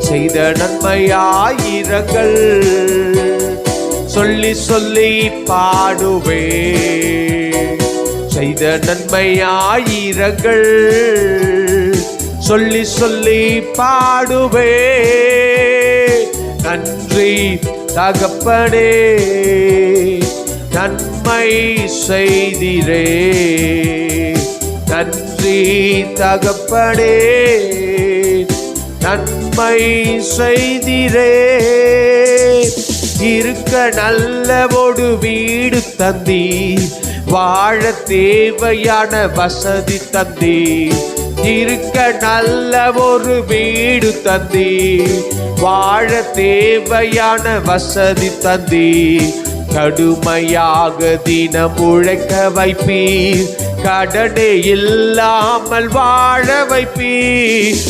செய்த நன்மையாயிரங்கள் சொல்லி சொல்லி பாடுவே. செய்த நன்மையாயிரங்கள் சொல்லி சொல்லி பாடுவே. நன்றி தகப்பனே, நன்மை செய்திரே. நன்றி தகப்பனே, நன்மை செய்திரே. இருக்க நல்ல ஒரு வீடு தந்தி, வாழ தேவையான வசதி தந்தி. இருக்க நல்ல ஒரு வீடு தந்தி, வாழ தேவையான வசதி தந்தி. கடுமையாக தினம் உழைக்க வைப்பீர், கடனே இல்லாமல் வாழ வைப்பீர்.